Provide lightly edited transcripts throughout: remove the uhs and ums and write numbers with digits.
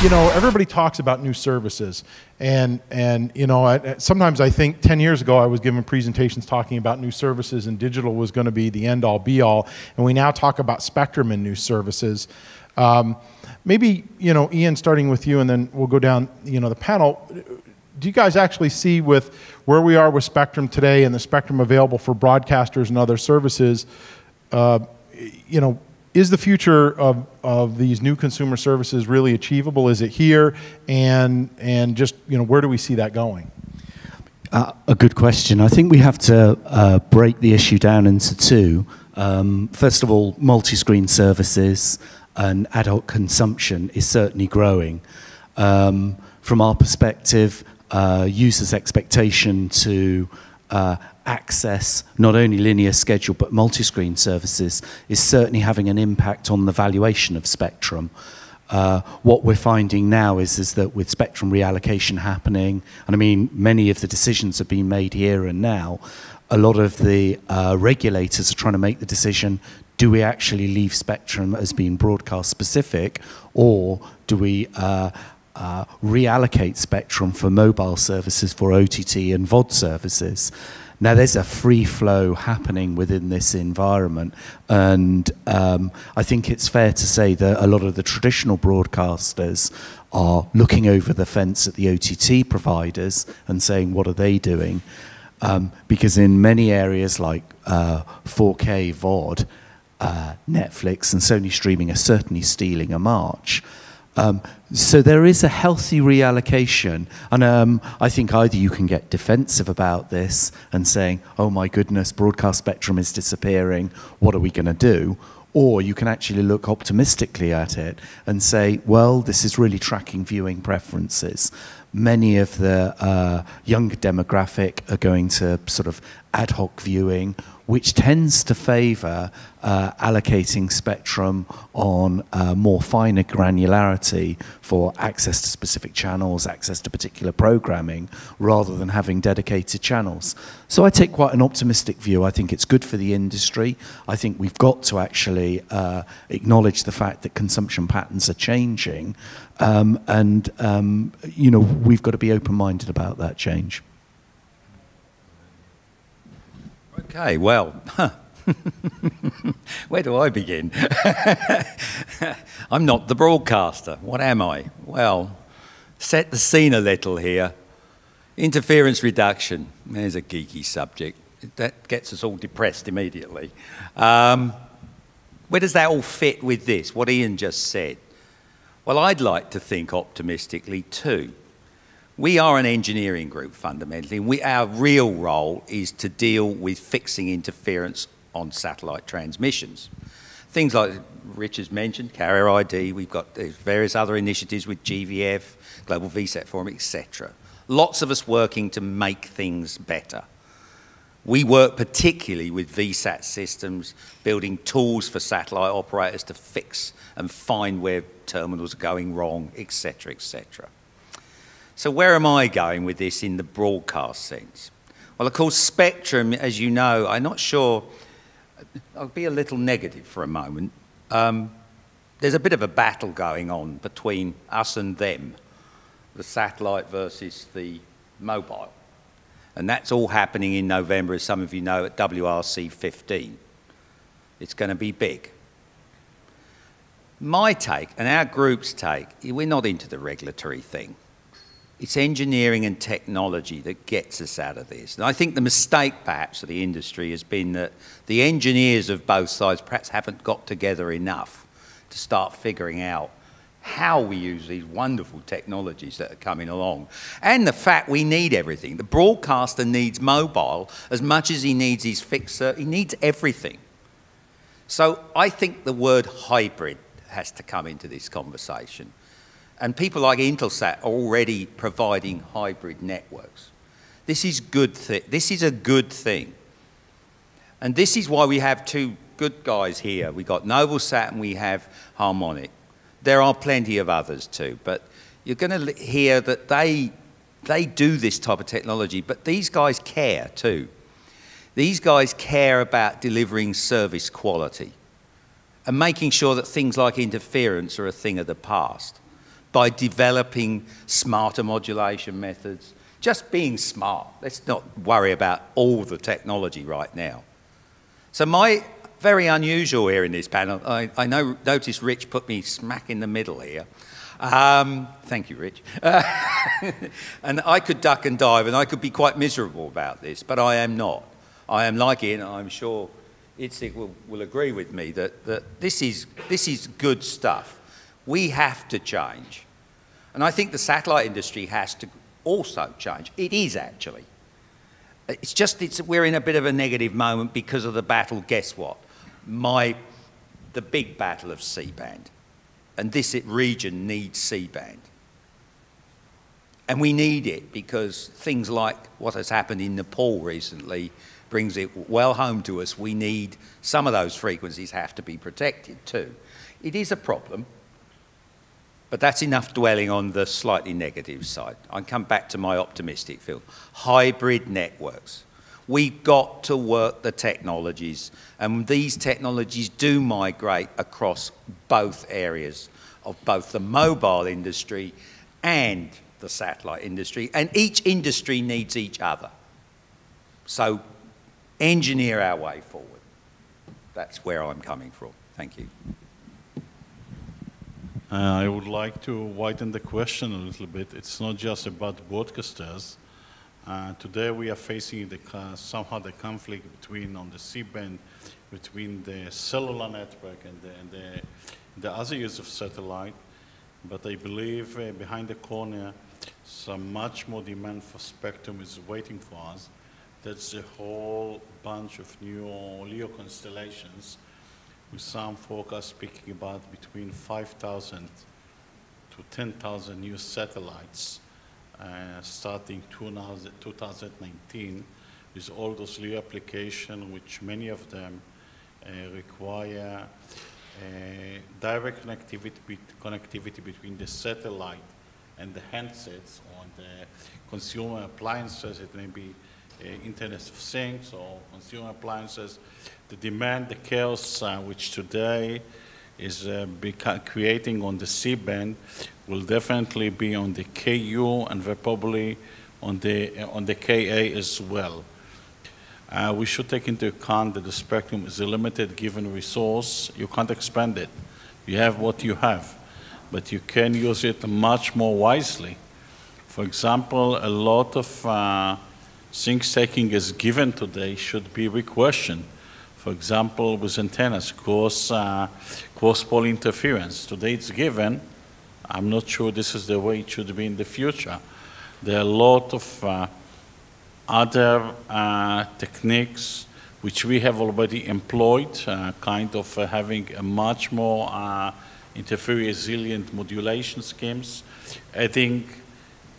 you know, everybody talks about new services, and you know, sometimes I think 10 years ago I was giving presentations talking about new services, and digital was going to be the end-all, be-all, and we now talk about spectrum and new services. Maybe, you know, Ian, starting with you, and then we'll go down, you know, the panel. Do you guys actually see, with where we are with spectrum today and the spectrum available for broadcasters and other services, you know, is the future of these new consumer services really achievable? Is it here? And just, you know, where do we see that going? A good question. I think we have to break the issue down into two. First of all, multi-screen services and ad hoc consumption is certainly growing. From our perspective, users' expectation to access not only linear schedule but multi-screen services is certainly having an impact on the valuation of spectrum. What we're finding now is that with spectrum reallocation happening, and I mean many of the decisions have been made here and now, a lot of the regulators are trying to make the decision, do we actually leave spectrum as being broadcast specific, or do we reallocate spectrum for mobile services, for OTT and VOD services? Now, there's a free flow happening within this environment, and I think it's fair to say that a lot of the traditional broadcasters are looking over the fence at the OTT providers and saying, what are they doing? Because in many areas like 4K VOD, Netflix and Sony streaming are certainly stealing a march. So there is a healthy reallocation, and I think either you can get defensive about this and saying, oh my goodness, broadcast spectrum is disappearing, what are we going to do? Or you can actually look optimistically at it and say, well, this is really tracking viewing preferences. Many of the younger demographic are going to sort of ad hoc viewing, which tends to favour allocating spectrum on more finer granularity for access to specific channels, access to particular programming, rather than having dedicated channels. So I take quite an optimistic view. I think it's good for the industry. I think we've got to actually acknowledge the fact that consumption patterns are changing, and you know, we've got to be open-minded about that change. Okay, well, where do I begin? I'm not the broadcaster. What am I? Well, set the scene a little here. Interference reduction. There's a geeky subject. That gets us all depressed immediately. Where does that all fit with this, what Ian just said? Well, I'd like to think optimistically too. We are an engineering group, fundamentally, and our real role is to deal with fixing interference on satellite transmissions. Things like Rich has mentioned, carrier ID, we've got various other initiatives with GVF, Global VSAT Forum, etc. Lots of us working to make things better. We work particularly with VSAT systems, building tools for satellite operators to fix and find where terminals are going wrong, etc., etc. So where am I going with this in the broadcast sense? Well, of course, spectrum, as you know, I'm not sure, I'll be a little negative for a moment. There's a bit of a battle going on between us and them, the satellite versus the mobile. And that's all happening in November, as some of you know, at WRC15. It's going to be big. My take, and our group's take, we're not into the regulatory thing. It's engineering and technology that gets us out of this. And I think the mistake, perhaps, of the industry has been that the engineers of both sides perhaps haven't got together enough to start figuring out how we use these wonderful technologies that are coming along. And the fact we need everything. The broadcaster needs mobile as much as he needs his fixer. He needs everything. So I think the word hybrid has to come into this conversation. And people like Intelsat are already providing hybrid networks. This is good. This is a good thing. And this is why we have two good guys here. We've got NovelSat and we have Harmonic. There are plenty of others too, but you're going to hear that they do this type of technology, but these guys care too. These guys care about delivering service quality and making sure that things like interference are a thing of the past. by developing smarter modulation methods, just being smart. Let's not worry about all the technology right now. So very unusual here in this panel. I noticed Rich put me smack in the middle here. Thank you, Rich. And I could duck and dive, and I could be quite miserable about this, but I am not. I am like Ian, and I'm sure Itzik will agree with me that this is good stuff. We have to change. And I think the satellite industry has to also change. It is actually. It's just we're in a bit of a negative moment because of the battle, guess what? The big battle of C-band. And this region needs C-band. And we need it because things like what has happened in Nepal recently brings it well home to us. We need some of those frequencies have to be protected too. It is a problem, but that's enough dwelling on the slightly negative side. I come back to my optimistic field. Hybrid networks. We've got to work the technologies, and these technologies do migrate across both areas of both the mobile industry and the satellite industry, and each industry needs each other. So engineer our way forward. That's where I'm coming from. Thank you. I would like to widen the question a little bit. It's not just about broadcasters. Today we are facing somehow the conflict on the C-band between the cellular network and the other use of satellite. But I believe behind the corner, some much more demand for spectrum is waiting for us. That's a whole bunch of new LEO constellations, with some forecasts speaking about between 5,000 to 10,000 new satellites starting 2019, with all those LEO applications, which many of them require direct connectivity between the satellite and the handsets or the consumer appliances. It may be Internet of Things or consumer appliances. The demand, the chaos which today is creating on the C-band will definitely be on the KU and probably on the KA as well. We should take into account that the spectrum is a limited given resource. You can't expand it. You have what you have, but you can use it much more wisely. For example, a lot of things taking as given today should be re-questioned. For example, with antennas, cross-pole interference. Today it's given. I'm not sure this is the way it should be in the future. There are a lot of other techniques which we have already employed, kind of having a much more interference-resilient modulation schemes, adding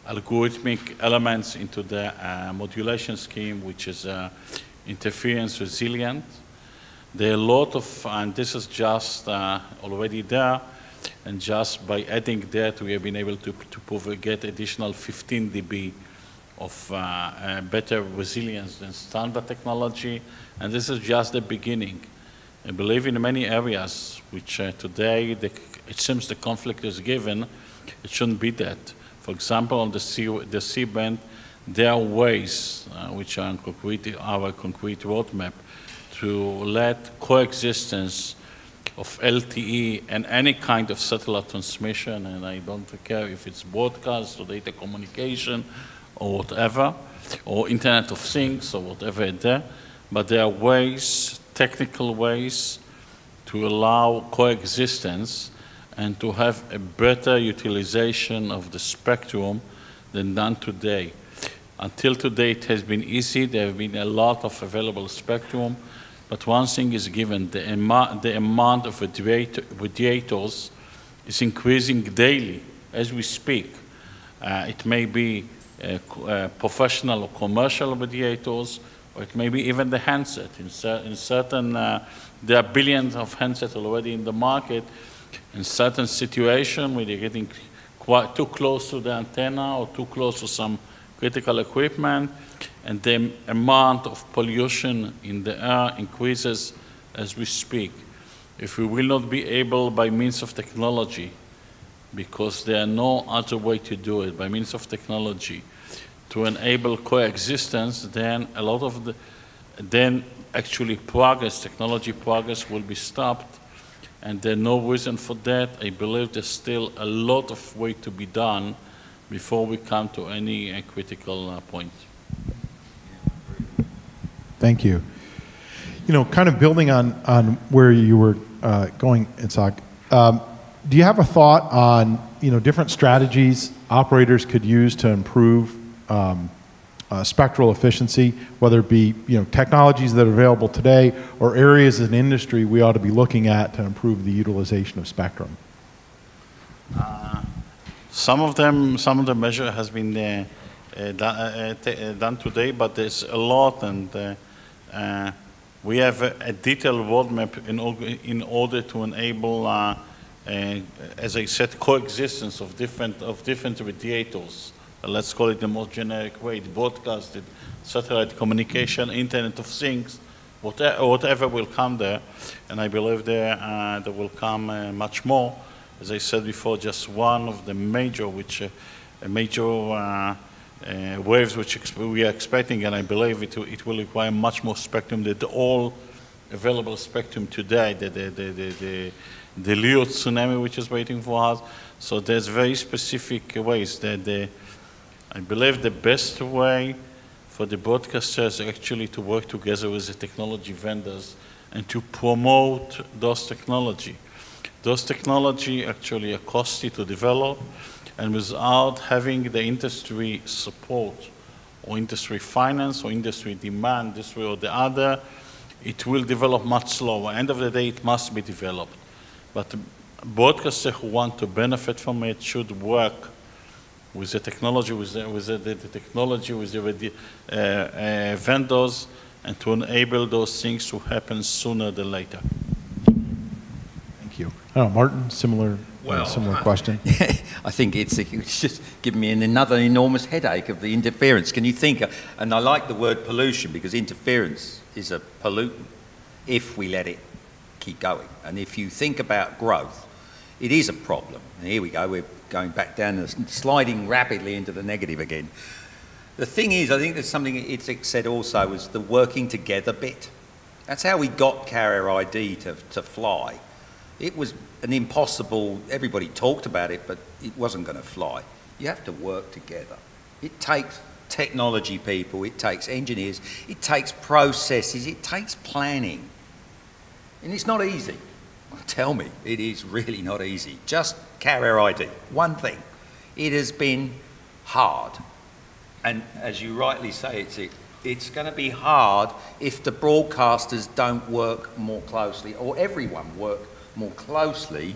algorithmic elements into the modulation scheme, which is interference resilient. There are a lot of, and this is just already there, and just by adding that, we have been able to get additional 15 dB of better resilience than standard technology, and this is just the beginning. I believe in many areas which today it seems the conflict is given, it shouldn't be that. For example, on the C-band, there are ways which are our concrete roadmap to let coexistence of LTE and any kind of satellite transmission, and I don't care if it's broadcast or data communication or whatever, or Internet of Things or whatever there, but there are ways, technical ways, to allow coexistence and to have a better utilization of the spectrum than done today. Until today, it has been easy. There have been a lot of available spectrum, but one thing is given, the amount of radiators is increasing daily as we speak. It may be professional or commercial radiators, or it may be even the handset. In certain, there are billions of handsets already in the market. In certain situations where they're getting quite too close to the antenna or too close to some critical equipment, and the amount of pollution in the air increases as we speak. If we will not be able, by means of technology, because there are no other way to do it by means of technology to enable coexistence, then a lot of then actually progress, technology progress will be stopped, and there's no reason for that. I believe there's still a lot of work to be done before we come to any critical point. Thank you. You know, kind of building on where you were going, Itzik, do you have a thought on, you know, different strategies operators could use to improve spectral efficiency, whether it be, you know, technologies that are available today or areas in industry we ought to be looking at to improve the utilization of spectrum? Some of the measure has been done today, but there's a lot, and we have a detailed roadmap in order to enable, as I said, coexistence of different radiators. Let's call it the most generic way: broadcasted, satellite communication, Internet of Things, whatever will come there, and I believe there will come much more. As I said before, just one of the major waves which we are expecting, and I believe it will require much more spectrum than all available spectrum today. The Leo tsunami which is waiting for us. So there's very specific ways that I believe the best way for the broadcasters actually to work together with the technology vendors and to promote those technology. Those technology actually are costly to develop, and without having the industry support or industry finance or industry demand this way or the other, it will develop much slower. End of the day, it must be developed. But broadcasters who want to benefit from it should work with the technology, with the vendors, and to enable those things to happen sooner than later. Thank you. I don't know, Martin, similar question. I think it's just giving me another enormous headache of the interference. Can you think, and I like the word pollution, because interference is a pollutant if we let it keep going. And if you think about growth, it is a problem. And here we go, we're going back down, sliding rapidly into the negative again. The thing is, I think there's something Itzik said also, was the working together bit. That's how we got carrier ID to fly. It was an impossible, everybody talked about it, but it wasn't going to fly. You have to work together. It takes technology people, it takes engineers, it takes processes, it takes planning. And it's not easy. Tell me, it is really not easy. Just carrier ID, one thing. It has been hard. And as you rightly say, it's going to be hard if the broadcasters don't work more closely, or everyone work more closely.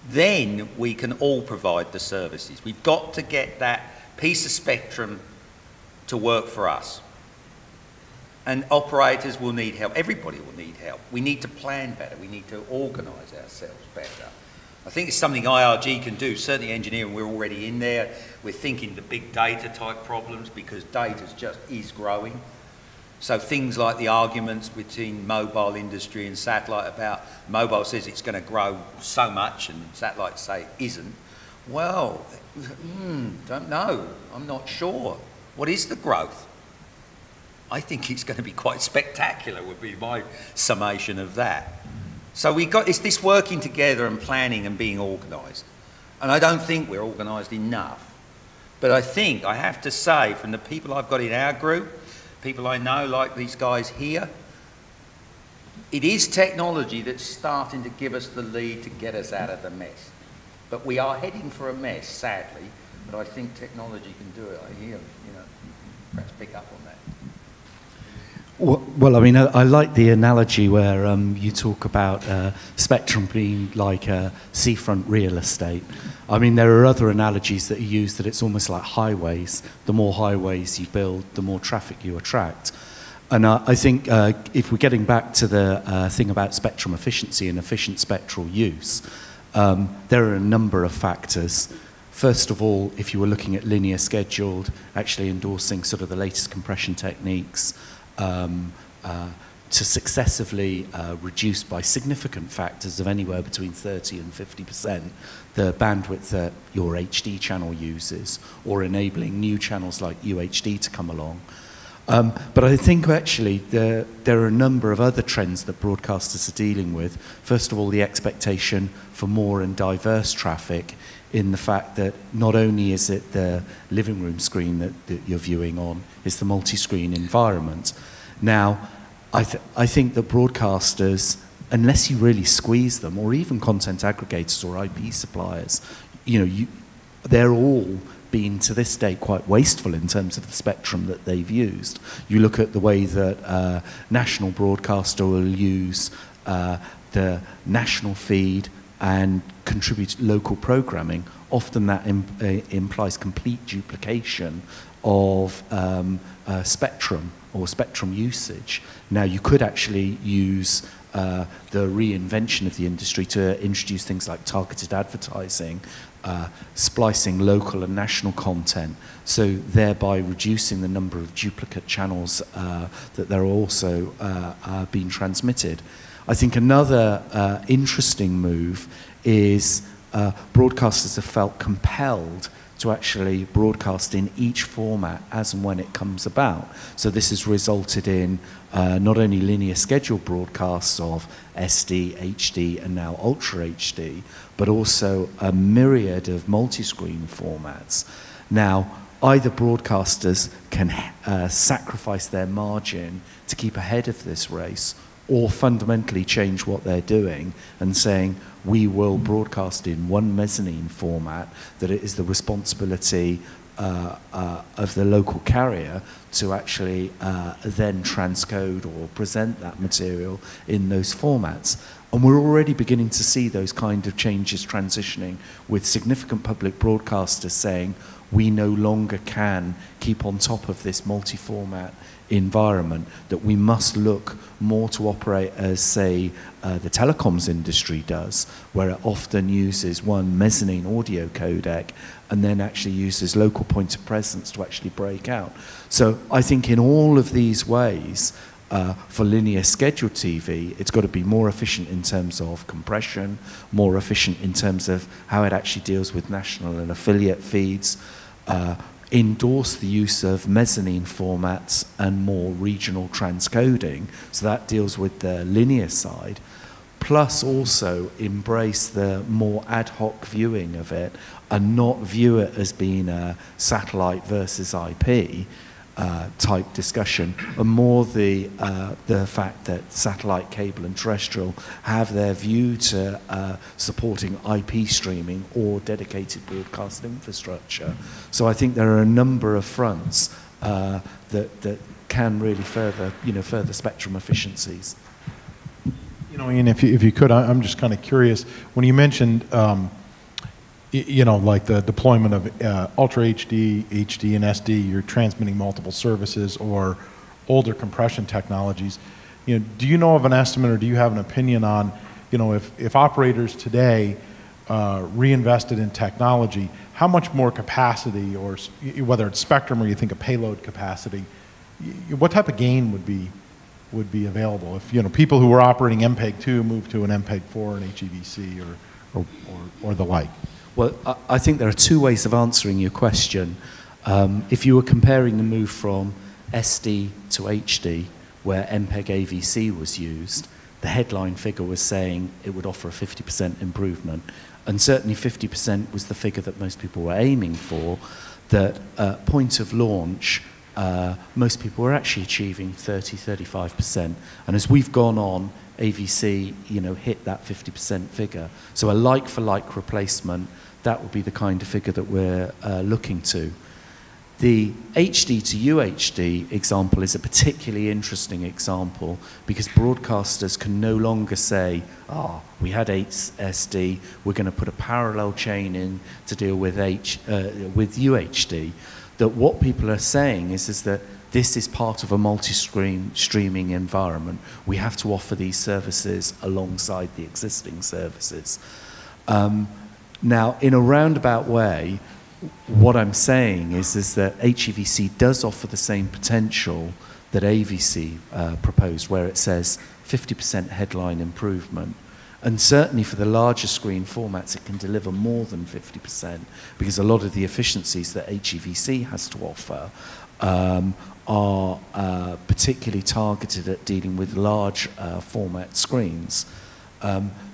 Then we can all provide the services. We've got to get that piece of spectrum to work for us. And operators will need help. Everybody will need help. We need to plan better. We need to organise ourselves better. I think it's something IRG can do. Certainly engineering, we're already in there. We're thinking the big data type problems, because data just is growing. So things like the arguments between mobile industry and satellite about mobile says it's going to grow so much and satellites say it isn't. Well, don't know. I'm not sure. What is the growth? I think it's going to be quite spectacular, would be my summation of that. So it's this working together and planning and being organised. And I don't think we're organised enough. But I think, I have to say, from the people I've got in our group, people I know like these guys here, it is technology that's starting to give us the lead to get us out of the mess. But we are heading for a mess, sadly, but I think technology can do it. I hear, perhaps pick up on that. Well, I mean, I like the analogy where you talk about spectrum being like seafront real estate. I mean, there are other analogies that are used, that it's almost like highways. The more highways you build, the more traffic you attract. And I think if we're getting back to the thing about spectrum efficiency and efficient spectral use, there are a number of factors. First of all, if you were looking at linear scheduled, actually endorsing sort of the latest compression techniques, to successively reduce by significant factors of anywhere between 30 and 50% the bandwidth that your HD channel uses, or enabling new channels like UHD to come along. But I think actually there are a number of other trends that broadcasters are dealing with. First of all, the expectation for more and diverse traffic, in the fact that not only is it the living room screen that you're viewing on, it's the multi-screen environment. Now, I think that broadcasters, unless you really squeeze them, or even content aggregators or IP suppliers, they're all been to this day quite wasteful in terms of the spectrum that they've used. You look at the way that national broadcaster will use the national feed and contribute local programming. Often that implies complete duplication of spectrum or spectrum usage. Now, you could actually use the reinvention of the industry to introduce things like targeted advertising, splicing local and national content, so thereby reducing the number of duplicate channels that there are also being transmitted. I think another interesting move is broadcasters have felt compelled to actually broadcast in each format as and when it comes about. So this has resulted in not only linear scheduled broadcasts of SD, HD, and now Ultra HD, but also a myriad of multi-screen formats. Now, either broadcasters can sacrifice their margin to keep ahead of this race, or fundamentally change what they're doing and saying, we will broadcast in one mezzanine format, that it is the responsibility of the local carrier to actually then transcode or present that material in those formats. And we're already beginning to see those kind of changes transitioning, with significant public broadcasters saying, we no longer can keep on top of this multi-format environment, that we must look more to operate as, say, the telecoms industry does, where it often uses one mezzanine audio codec and then actually uses local point of presence to actually break out. So I think in all of these ways, for linear scheduled TV, it's got to be more efficient in terms of compression, more efficient in terms of how it actually deals with national and affiliate feeds, endorse the use of mezzanine formats and more regional transcoding, so that deals with the linear side, plus also embrace the more ad hoc viewing of it and not view it as being a satellite versus IP type discussion, and more the fact that satellite, cable and terrestrial have their view to supporting IP streaming or dedicated broadcast infrastructure. So I think there are a number of fronts that can really further spectrum efficiencies. Ian, if you could, I'm just kind of curious, when you mentioned like the deployment of Ultra HD, HD, and SD, you're transmitting multiple services, or older compression technologies. Do you know of an estimate, or do you have an opinion on, if operators today reinvested in technology, how much more capacity, or whether it's spectrum or you think of payload capacity, what type of gain would be available if people who were operating MPEG-2 moved to an MPEG-4 and HEVC or the like? Well, I think there are two ways of answering your question. If you were comparing the move from SD to HD, where MPEG AVC was used, the headline figure was saying it would offer a 50% improvement. And certainly 50% was the figure that most people were aiming for, that at point of launch, most people were actually achieving 30, 35%. And as we've gone on, AVC, hit that 50% figure. So a like-for-like replacement, that would be the kind of figure that we're looking to. The HD to UHD example is a particularly interesting example, because broadcasters can no longer say, we had SD, we're going to put a parallel chain in to deal with UHD. That what people are saying is that this is part of a multi-screen streaming environment. We have to offer these services alongside the existing services. Now, in a roundabout way, what I'm saying is that HEVC does offer the same potential that AVC proposed, where it says 50% headline improvement. And certainly for the larger screen formats, it can deliver more than 50%, because a lot of the efficiencies that HEVC has to offer are particularly targeted at dealing with large format screens.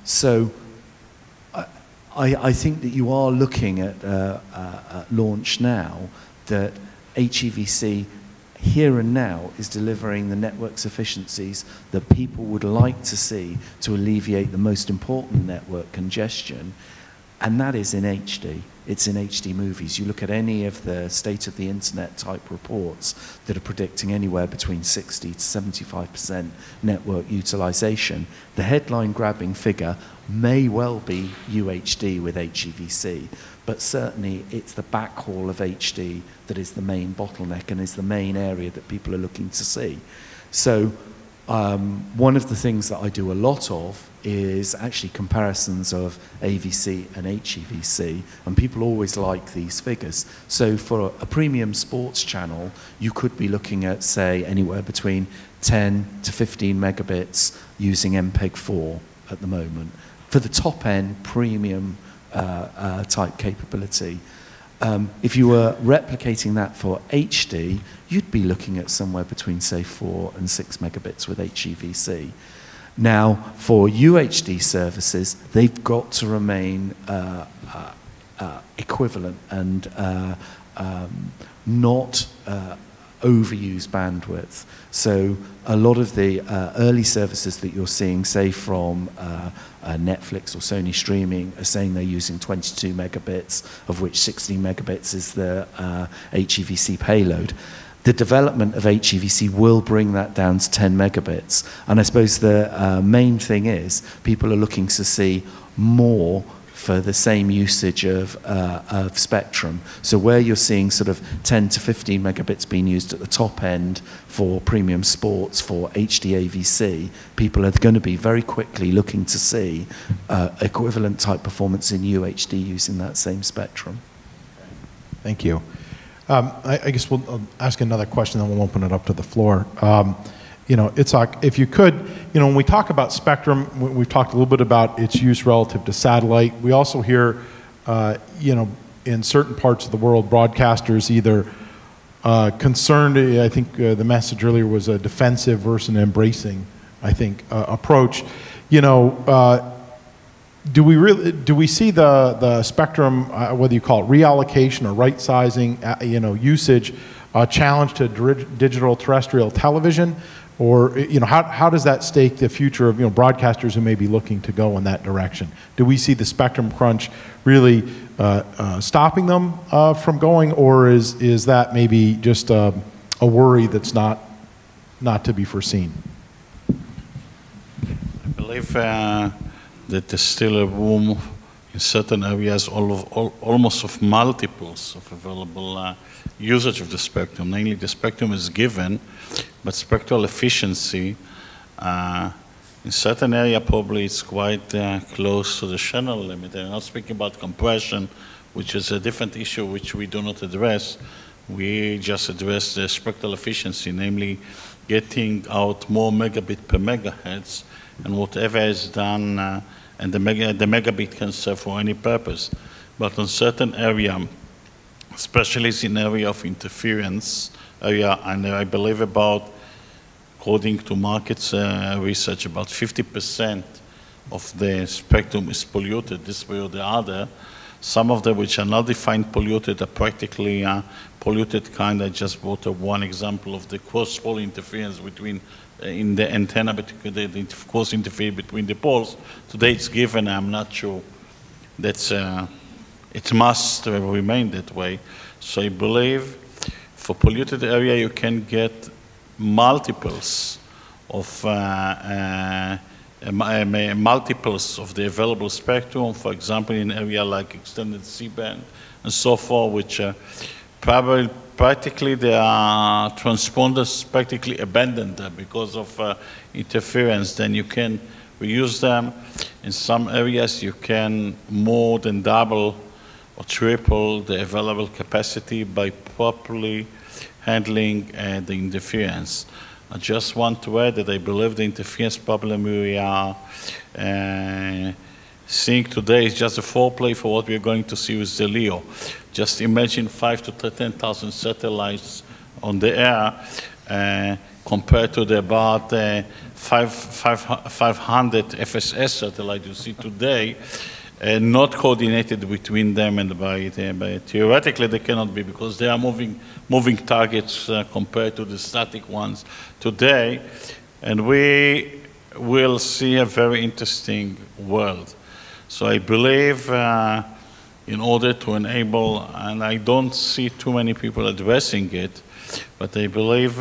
So I think that you are looking at launch now that HEVC here and now is delivering the network's efficiencies that people would like to see to alleviate the most important network congestion, and that is in HD. It's in HD movies. You look at any of the state of the internet type reports that are predicting anywhere between 60 to 75% network utilization. The headline grabbing figure may well be UHD with HEVC, but certainly it's the backhaul of HD that is the main bottleneck and is the main area that people are looking to see. So one of the things that I do a lot of is actually comparisons of AVC and HEVC, and people always like these figures. So for a premium sports channel, you could be looking at, say, anywhere between 10 to 15 megabits using MPEG-4 at the moment. For the top-end premium type capability, if you were replicating that for HD, you'd be looking at somewhere between, say, 4 and 6 megabits with HEVC. Now, for UHD services, they've got to remain equivalent and not overuse bandwidth. So a lot of the early services that you're seeing, say from Netflix or Sony Streaming, are saying they're using 22 megabits, of which 16 megabits is the HEVC payload. The development of HEVC will bring that down to 10 megabits. And I suppose the main thing is people are looking to see more for the same usage of spectrum. So where you're seeing sort of 10 to 15 megabits being used at the top end for premium sports, for HD AVC, people are going to be very quickly looking to see equivalent type performance in UHD using that same spectrum. Thank you. I guess we'll ask another question, then we'll open it up to the floor. You know, Itzik, if you could, you know, when we talk about spectrum, we've talked a little bit about its use relative to satellite. We also hear, you know, in certain parts of the world, broadcasters either concerned, I think the message earlier was a defensive versus an embracing, I think, approach. You know, do we see the spectrum, whether you call it reallocation or right sizing, you know, usage, challenge to digital terrestrial television, or you know, how does that stake the future of, you know, broadcasters who may be looking to go in that direction? Do we see the spectrum crunch really stopping them from going, or is that maybe just a worry that's not to be foreseen? I believe that there's still a room in certain areas, almost of multiples of available usage of the spectrum. Namely, the spectrum is given, but spectral efficiency in certain area probably it's quite close to the channel limit. I'm not speaking about compression, which is a different issue which we do not address. We just address the spectral efficiency, namely getting out more megabit per megahertz, and whatever is done, and the megabit can serve for any purpose. But on certain area, especially in area of interference area, and I believe about, according to markets research, about 50% of the spectrum is polluted this way or the other. Some of them which are not defined polluted are practically polluted kind. I just brought one example of the cross-pole interference between in the antenna, but the cross interfere between the poles. Today it's given, I'm not sure that's it must remain that way. So I believe for polluted area you can get multiples of multiples of the available spectrum, for example, in an area like extended C-band and so forth, which practically there are transponders practically abandoned because of interference. Then you can reuse them. In some areas you can more than double or triple the available capacity by properly handling the interference. I just want to add that I believe the interference problem we are seeing today is just a foreplay for what we are going to see with the LEO. Just imagine 5,000 to 10,000 satellites on the air compared to the about 500 FSS satellites you see today, not coordinated between them and by theoretically they cannot be because they are moving targets compared to the static ones today, and we will see a very interesting world. So I believe in order to enable, and I don't see too many people addressing it, but I believe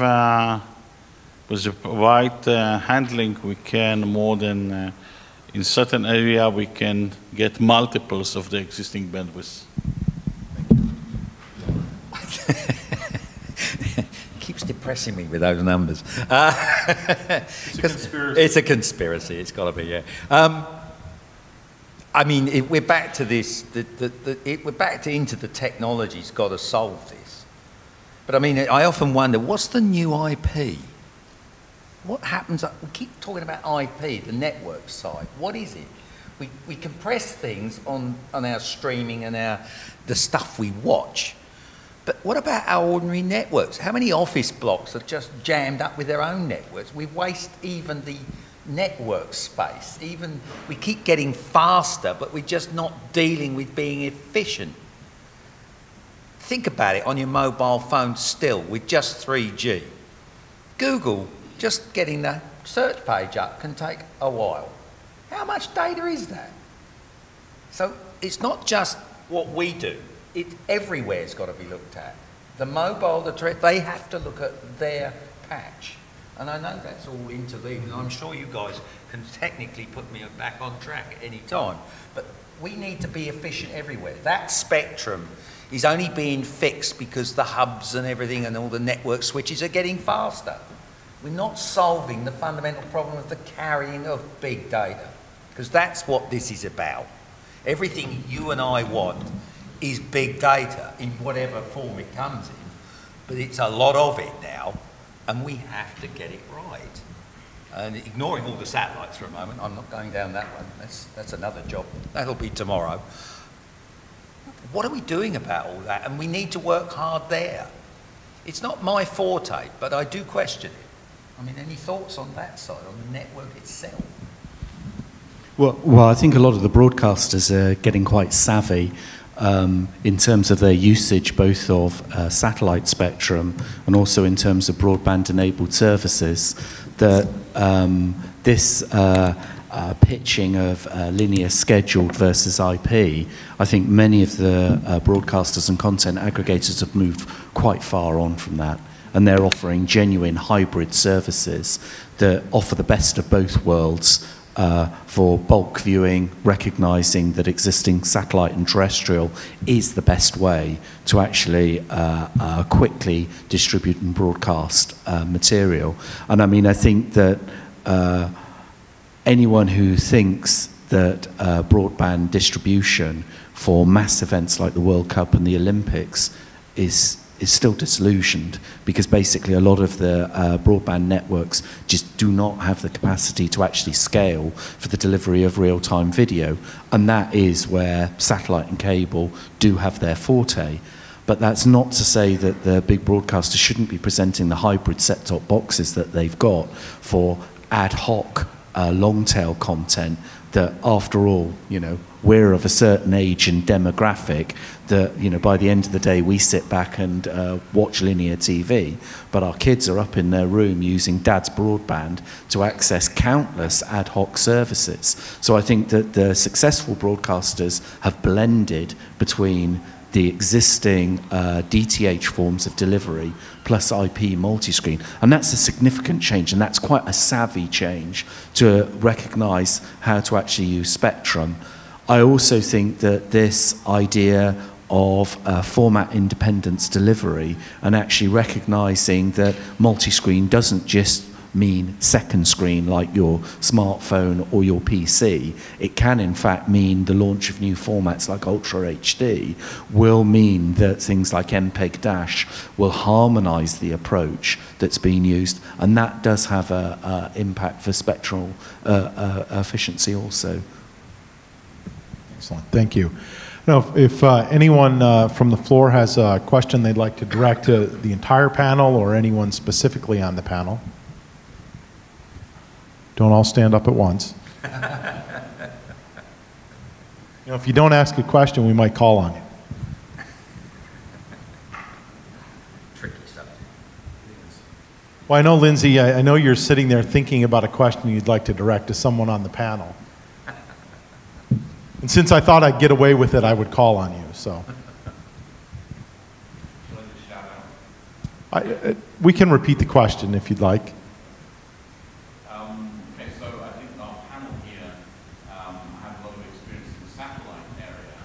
with the right handling we can more than in certain area we can get multiples of the existing bandwidth. Keeps depressing me with those numbers. It's a conspiracy. It's a conspiracy. It's got to be, yeah. I mean, we're back to this. We're back into the technology's got to solve this. But I mean, I often wonder, what's the new IP? What happens? We keep talking about IP, the network side. What is it? We compress things on our streaming and the stuff we watch. But what about our ordinary networks? How many office blocks are just jammed up with their own networks? We waste even the network space. Even we keep getting faster, but we're just not dealing with being efficient. Think about it on your mobile phone still with just 3G. Google, just getting the search page up can take a while. How much data is that? So it's not just what we do. Everywhere's got to be looked at. The mobile, they have to look at their patch. And I know that's all interleaved, and I'm sure you guys can technically put me back on track at any time. But we need to be efficient everywhere. That spectrum is only being fixed because the hubs and everything and all the network switches are getting faster. We're not solving the fundamental problem of the carrying of big data, because that's what this is about. Everything you and I want is big data in whatever form it comes in, but it's a lot of it now, and we have to get it right. And ignoring all the satellites for a moment, I'm not going down that one. That's another job. That'll be tomorrow. What are we doing about all that? And we need to work hard there. It's not my forte, but I do question it. I mean, any thoughts on that side, on the network itself? Well, I think a lot of the broadcasters are getting quite savvy in terms of their usage, both of satellite spectrum and also in terms of broadband-enabled services, that this pitching of linear scheduled versus IP, I think many of the broadcasters and content aggregators have moved quite far on from that. And they're offering genuine hybrid services that offer the best of both worlds for bulk viewing, recognizing that existing satellite and terrestrial is the best way to actually quickly distribute and broadcast material. And I mean, I think that anyone who thinks that broadband distribution for mass events like the World Cup and the Olympics is still disillusioned, because basically a lot of the broadband networks just do not have the capacity to actually scale for the delivery of real-time video, and that is where satellite and cable do have their forte. But that's not to say that the big broadcasters shouldn't be presenting the hybrid set-top boxes that they've got for ad hoc long-tail content that, after all, you know, we're of a certain age and demographic that, you know, by the end of the day we sit back and watch linear TV, but our kids are up in their room using dad's broadband to access countless ad hoc services. So I think that the successful broadcasters have blended between the existing DTH forms of delivery plus IP multi-screen. And that's a significant change, and that's quite a savvy change to recognize how to actually use spectrum. I also think that this idea of format independence delivery and actually recognizing that multi-screen doesn't just mean second screen like your smartphone or your PC. It can in fact mean the launch of new formats like Ultra HD will mean that things like MPEG-Dash will harmonize the approach that's being used, and that does have an impact for spectral efficiency also. Excellent, thank you. Now, if anyone from the floor has a question they'd like to direct to the entire panel or anyone specifically on the panel, don't all stand up at once. If you don't ask a question, we might call on you. Tricky subject. Well, I know, Lindsay, I know you're sitting there thinking about a question you'd like to direct to someone on the panel. And since I thought I'd get away with it, I would call on you, so. We can repeat the question if you'd like. Okay, so I think our panel here have a lot of experience in the satellite area,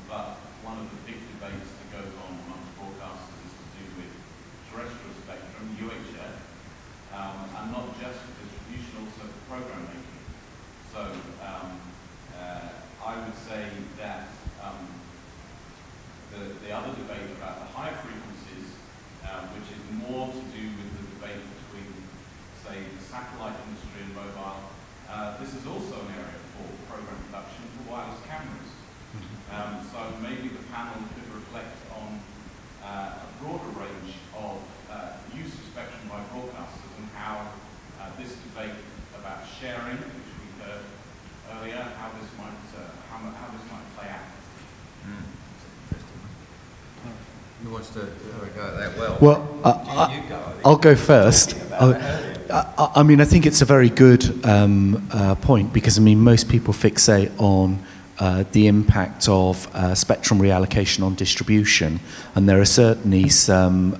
but one of the big debates that goes on amongst broadcasters is to do with terrestrial spectrum, UHF, and not just for distribution, also for program making. So I would say that the other debate about the higher frequencies, which is more to do with the debate between, say, the satellite industry and mobile, this is also an area for program production for wireless cameras. So maybe the panel could reflect on a broader range of use of spectrum by broadcasters and how this debate about sharing, which we heard earlier, how this might play out. Who wants to go at that? Well, you go. I'll go first. I mean, I think it's a very good point because, I mean, most people fixate on the impact of spectrum reallocation on distribution, and there are certainly some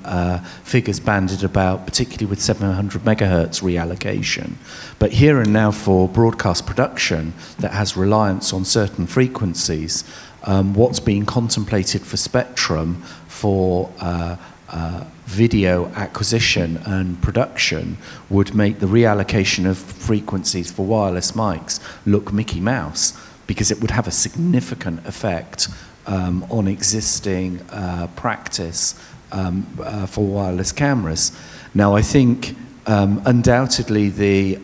figures bandied about, particularly with 700 megahertz reallocation. But here and now for broadcast production that has reliance on certain frequencies, what's being contemplated for spectrum for video acquisition and production would make the reallocation of frequencies for wireless mics look Mickey Mouse, because it would have a significant effect on existing practice for wireless cameras. Now, I think undoubtedly the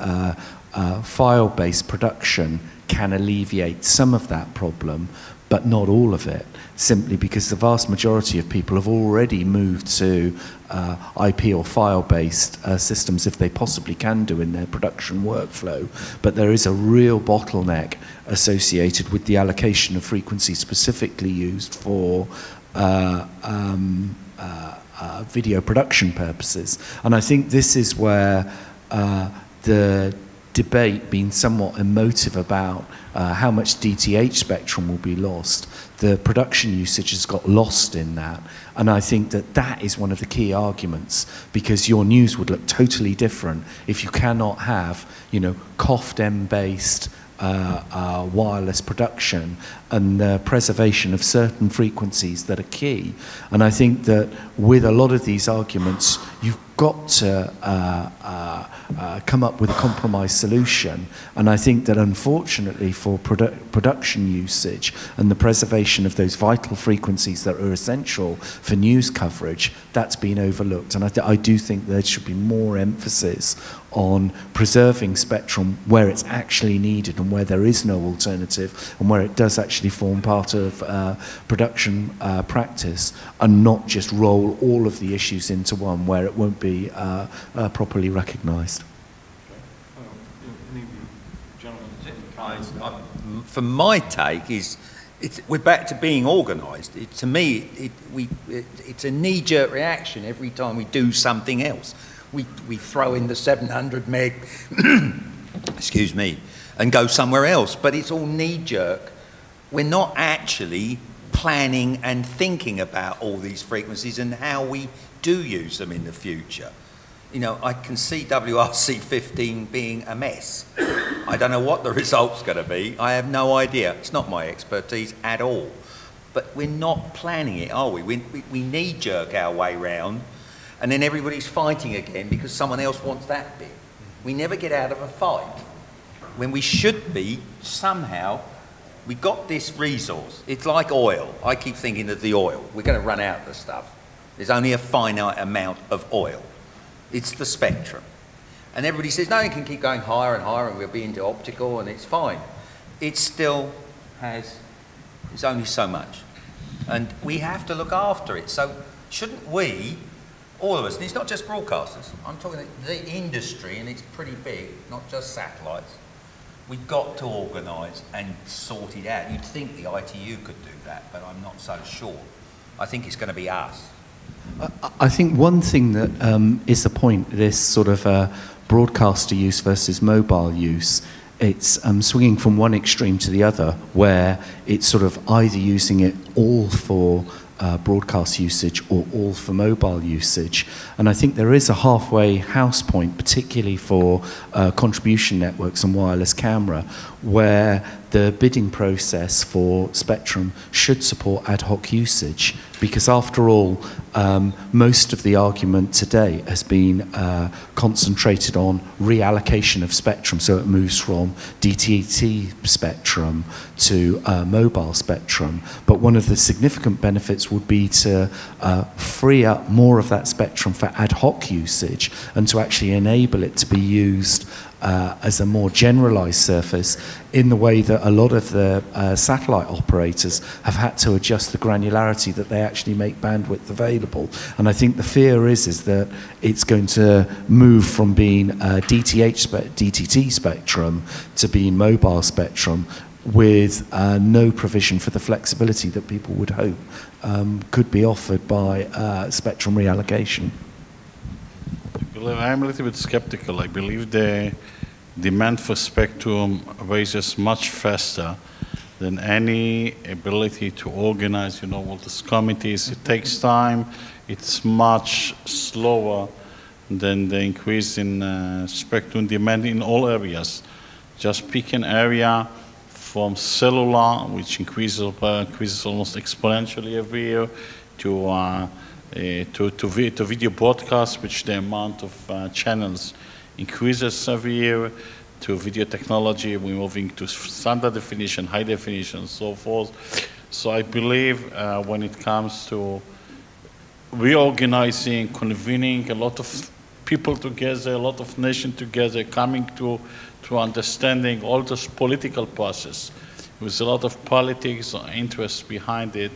file-based production can alleviate some of that problem, but not all of it, simply because the vast majority of people have already moved to IP or file-based systems if they possibly can do in their production workflow. But there is a real bottleneck associated with the allocation of frequency specifically used for video production purposes. And I think this is where the debate being somewhat emotive about how much DTH spectrum will be lost, the production usage has got lost in that. And I think that that is one of the key arguments, because your news would look totally different if you cannot have, you know, COFDM-based wireless production and the preservation of certain frequencies that are key. And I think that with a lot of these arguments, you've got to come up with a compromise solution. And I think that unfortunately for production usage and the preservation of those vital frequencies that are essential for news coverage, that's been overlooked. And I do think there should be more emphasis on preserving spectrum where it's actually needed and where there is no alternative and where it does actually form part of production practice, and not just roll all of the issues into one where it won't be properly recognised. For my take is, we're back to being organised. To me, it's a knee-jerk reaction every time we do something else. We throw in the 700 meg, excuse me, and go somewhere else. But it's all knee-jerk. We're not actually planning and thinking about all these frequencies and how we do use them in the future. You know, I can see WRC15 being a mess. I don't know what the result's going to be. I have no idea. It's not my expertise at all. But we're not planning it, are we? We knee-jerk our way round, and then everybody's fighting again because someone else wants that bit. We never get out of a fight. When we should be, somehow, we got this resource. It's like oil. I keep thinking of the oil. We're going to run out of the stuff. There's only a finite amount of oil. It's the spectrum. And everybody says, no, you can keep going higher and higher and we'll be into optical and it's fine. It still has, it's only so much. And we have to look after it. So shouldn't we, all of us, and it's not just broadcasters, I'm talking the industry, and it's pretty big, not just satellites, we've got to organise and sort it out. You'd think the ITU could do that, but I'm not so sure. I think it's going to be us. I think one thing that is the point, this sort of broadcaster use versus mobile use, it's swinging from one extreme to the other, where it's sort of either using it all for broadcast usage or all for mobile usage. And I think there is a halfway house point, particularly for contribution networks and wireless camera, where the bidding process for spectrum should support ad hoc usage, because after all, most of the argument today has been concentrated on reallocation of spectrum, so it moves from DTT spectrum to mobile spectrum. But one of the significant benefits would be to free up more of that spectrum for ad hoc usage and to actually enable it to be used as a more generalized surface, in the way that a lot of the satellite operators have had to adjust the granularity that they actually make bandwidth available. And I think the fear is that it's going to move from being DTT spectrum to being mobile spectrum, with no provision for the flexibility that people would hope could be offered by spectrum reallocation. I'm a little bit skeptical. I believe the demand for spectrum raises much faster than any ability to organize, you know, all these committees. It takes time. It's much slower than the increase in spectrum demand in all areas. Just pick an area from cellular, which increases almost exponentially every year, to video broadcast, which the amount of channels increases every year, to video technology, we're moving to standard definition, high definition, and so forth. So I believe when it comes to reorganizing, convening a lot of people together, a lot of nations together, coming to understanding all this political process, with a lot of politics or interest behind it,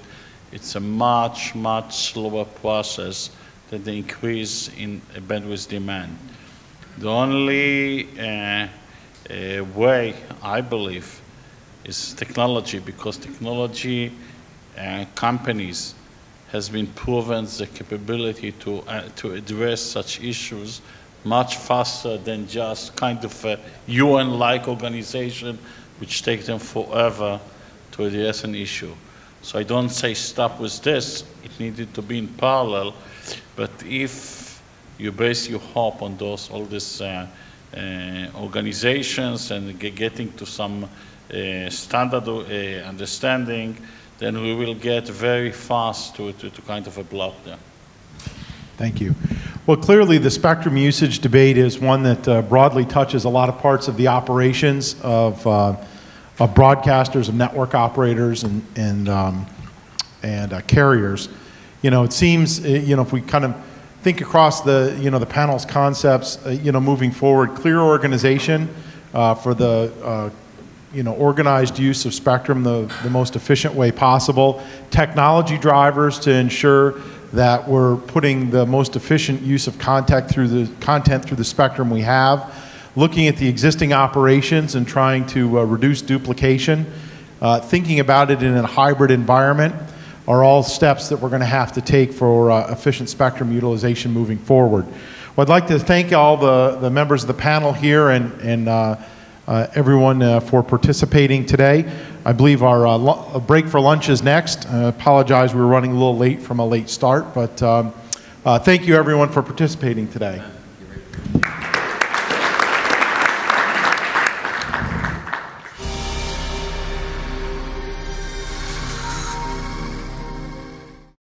it's a much, much slower process than the increase in bandwidth demand. The only way, I believe, is technology, because technology companies has been proven the capability to address such issues much faster than just kind of a UN-like organization which takes them forever to address an issue. So I don't say stop with this, it needed to be in parallel, but if you base your hope on all these organizations and getting to some standard understanding, then we will get very fast to kind of a block there. Thank you. Well, clearly the spectrum usage debate is one that broadly touches a lot of parts of the operations of broadcasters, of network operators, and carriers. You know, it seems, you know, if we kind of think across the, you know, the panel's concepts, you know, moving forward, clear organization for the, you know, organized use of spectrum the most efficient way possible, technology drivers to ensure that we're putting the most efficient use of content through the spectrum we have, looking at the existing operations and trying to reduce duplication, thinking about it in a hybrid environment, are all steps that we're going to have to take for efficient spectrum utilization moving forward. Well, I'd like to thank all the members of the panel here and everyone for participating today. I believe our break for lunch is next. I apologize, we were running a little late from a late start, but thank you everyone for participating today.